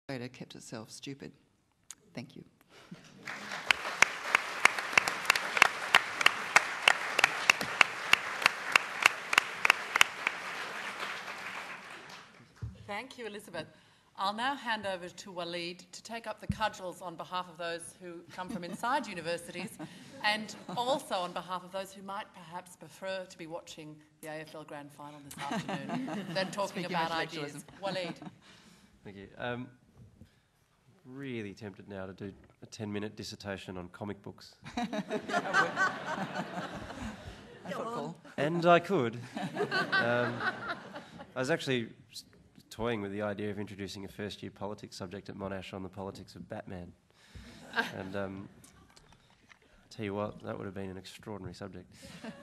kept itself stupid. Thank you. Thank you, Elizabeth. I'll now hand over to Waleed to take up the cudgels on behalf of those who come from inside universities and also on behalf of those who might perhaps prefer to be watching the AFL Grand Final this afternoon than talking about ideas. Waleed. Thank you. Really tempted now to do a 10-minute dissertation on comic books. And I could. I was actually toying with the idea of introducing a first-year politics subject at Monash on the politics of Batman. And I tell you what, that would have been an extraordinary subject.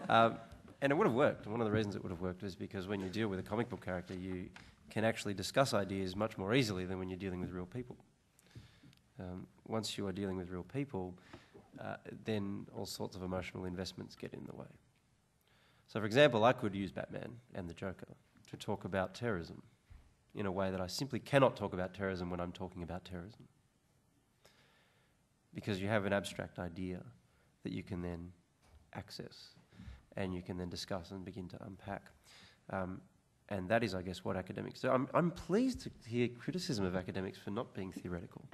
And it would have worked. And one of the reasons it would have worked is because when you deal with a comic book character, you can actually discuss ideas much more easily than when you're dealing with real people. Once you are dealing with real people, then all sorts of emotional investments get in the way. So, for example, I could use Batman and the Joker to talk about terrorism in a way that I simply cannot talk about terrorism when I'm talking about terrorism. Because you have an abstract idea that you can then access and you can then discuss and begin to unpack. And that is, I guess, what academics do. I'm pleased to hear criticism of academics for not being theoretical.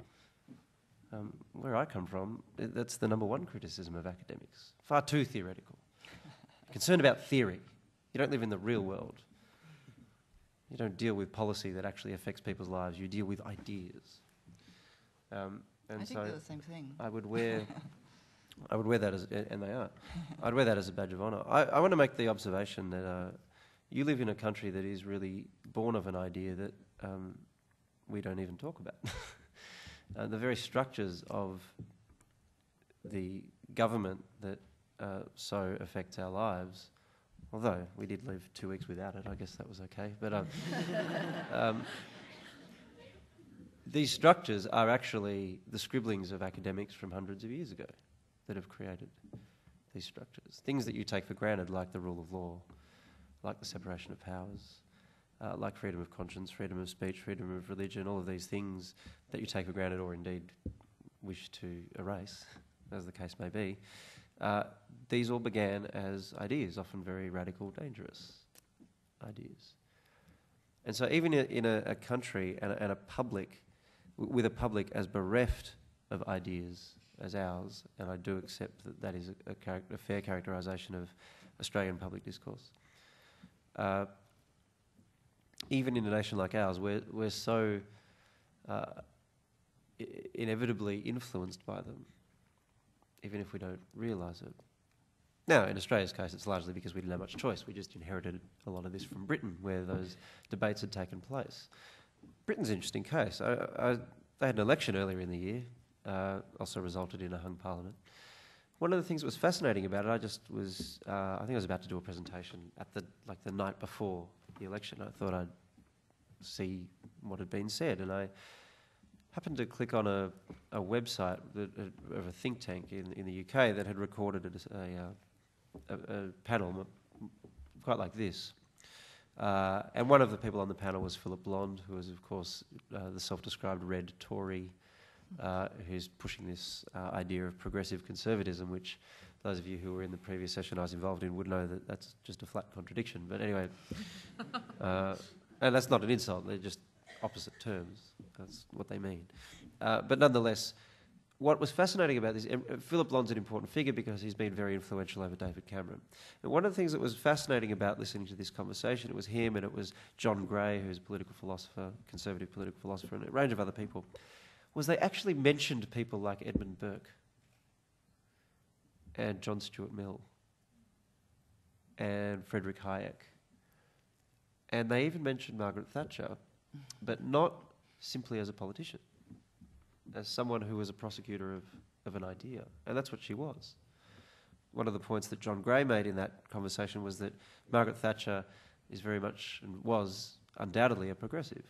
Where I come from, that's the number one criticism of academics. Far too theoretical. Concerned about theory. You don't live in the real world. You don't deal with policy that actually affects people's lives. You deal with ideas. And I think they're the same thing. I would wear that as, and they are. I'd wear that as a badge of honour. I want to make the observation that you live in a country that is really born of an idea that we don't even talk about. The very structures of the government that so affects our lives, although we did live 2 weeks without it, I guess that was okay. But these structures are actually the scribblings of academics from hundreds of years ago that have created these structures. Things that you take for granted, like the rule of law, like the separation of powers, like freedom of conscience, freedom of speech, freedom of religion, all of these things that you take for granted or indeed wish to erase, as the case may be. These all began as ideas, often very radical, dangerous ideas. And so even in a country and a public, with a public as bereft of ideas as ours, and I do accept that that is a fair characterisation of Australian public discourse, even in a nation like ours, we're so inevitably influenced by them, even if we don't realise it. Now, in Australia's case, it's largely because we didn't have much choice. We just inherited a lot of this from Britain, where those debates had taken place. Britain's an interesting case. They had an election earlier in the year, also resulted in a hung parliament. One of the things that was fascinating about it, I think I was about to do a presentation at the night before the election. I thought I'd see what had been said, and I happened to click on a website of a think tank in the UK that had recorded a panel quite like this. And one of the people on the panel was Philip Blond, who is, of course, the self-described red Tory, who's pushing this idea of progressive conservatism, which those of you who were in the previous session I was involved in would know that that's just a flat contradiction. But anyway, and that's not an insult, they're just opposite terms. That's what they mean. But nonetheless, what was fascinating about this, Philip Blond's an important figure because he's been very influential over David Cameron. And one of the things that was fascinating about listening to this conversation, it was him and it was John Gray, who's a political philosopher, conservative political philosopher, and a range of other people, was they actually mentioned people like Edmund Burke and John Stuart Mill and Friedrich Hayek. And they even mentioned Margaret Thatcher, but not simply as a politician, as someone who was a prosecutor of an idea. And that's what she was. One of the points that John Gray made in that conversation was that Margaret Thatcher is very much, and was undoubtedly, a progressive.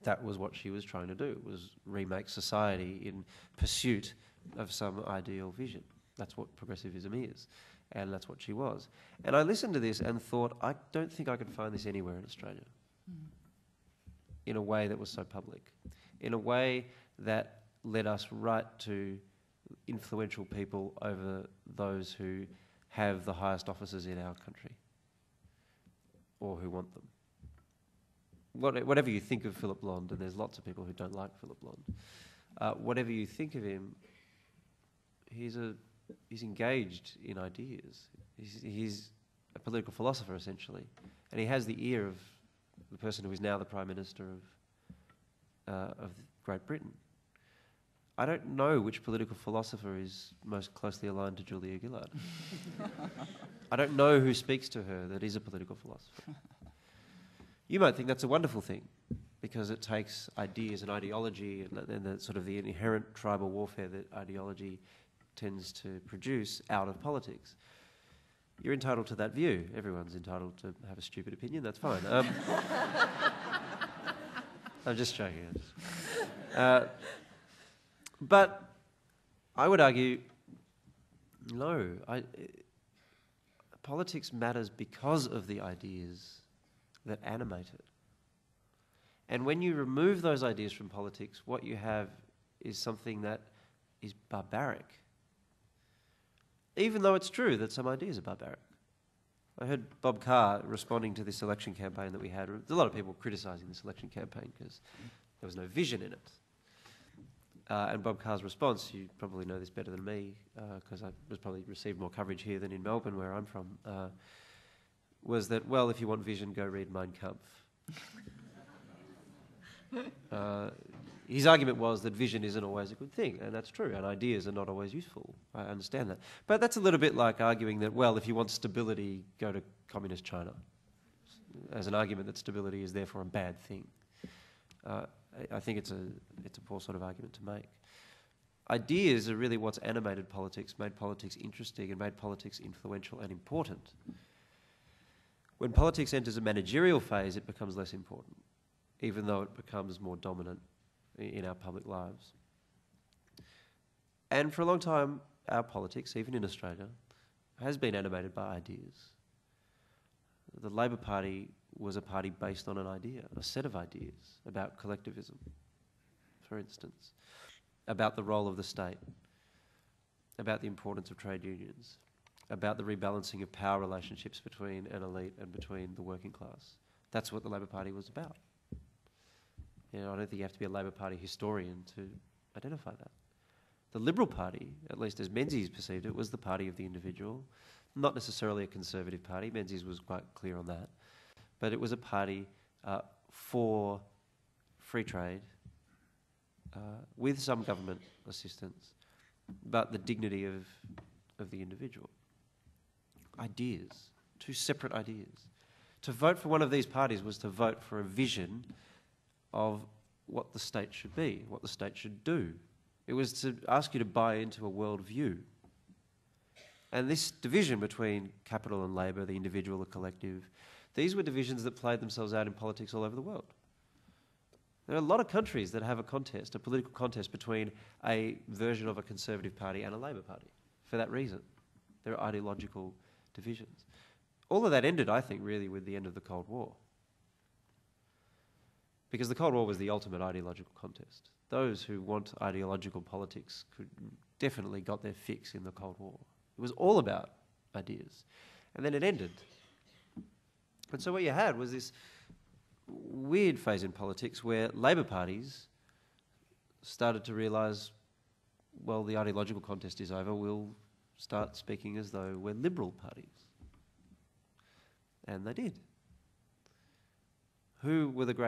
That was what she was trying to do, was remake society in pursuit of some ideal vision. That's what progressivism is, and that's what she was. And I listened to this and thought, I don't think I can find this anywhere in Australia. in a way that was so public, in a way that led us right to influential people over those who have the highest offices in our country or who want them. Whatever you think of Philip Blond, and there's lots of people who don't like Philip Blond, whatever you think of him, he's engaged in ideas. He's a political philosopher, essentially, and he has the ear of the person who is now the Prime Minister of Great Britain. I don't know which political philosopher is most closely aligned to Julia Gillard. I don't know who speaks to her that is a political philosopher. You might think that's a wonderful thing because it takes ideas and ideology and the sort of the inherent tribal warfare that ideology tends to produce out of politics. You're entitled to that view. Everyone's entitled to have a stupid opinion. That's fine. I'm just joking. But I would argue, no. Politics matters because of the ideas that animate it. And when you remove those ideas from politics, what you have is something that is barbaric. Even though it's true that some ideas are barbaric. I heard Bob Carr responding to this election campaign that we had. There's a lot of people criticising this election campaign because there was no vision in it. And Bob Carr's response, you probably know this better than me, because I was probably received more coverage here than in Melbourne, where I'm from, was that, well, if you want vision, go read Mein Kampf. His argument was that vision isn't always a good thing, and that's true, and ideas are not always useful. I understand that. But that's a little bit like arguing that, well, if you want stability, go to communist China, as an argument that stability is therefore a bad thing. I think it's a poor sort of argument to make. Ideas are really what's animated politics, made politics interesting, and made politics influential and important. When politics enters a managerial phase, it becomes less important, even though it becomes more dominant in our public lives. And for a long time, our politics, even in Australia, has been animated by ideas. The Labor Party was a party based on an idea, a set of ideas about collectivism, for instance, about the role of the state, about the importance of trade unions, about the rebalancing of power relationships between an elite and between the working class. That's what the Labor Party was about. I don't think you have to be a Labor Party historian to identify that. The Liberal Party, at least as Menzies perceived it, was the party of the individual, not necessarily a conservative party. Menzies was quite clear on that. But it was a party for free trade, with some government assistance, but the dignity of the individual. Ideas, two separate ideas. To vote for one of these parties was to vote for a vision of what the state should be, what the state should do. It was to ask you to buy into a worldview. And this division between capital and labour, the individual, the collective, these were divisions that played themselves out in politics all over the world. There are a lot of countries that have a contest, a political contest between a version of a Conservative Party and a Labor Party for that reason. There are ideological divisions. All of that ended, I think, really with the end of the Cold War. Because the Cold War was the ultimate ideological contest. Those who want ideological politics definitely got their fix in the Cold War. It was all about ideas. And then it ended. And so what you had was this weird phase in politics where Labor parties started to realise, well, the ideological contest is over, we'll start speaking as though we're Liberal parties. And they did. Who were the great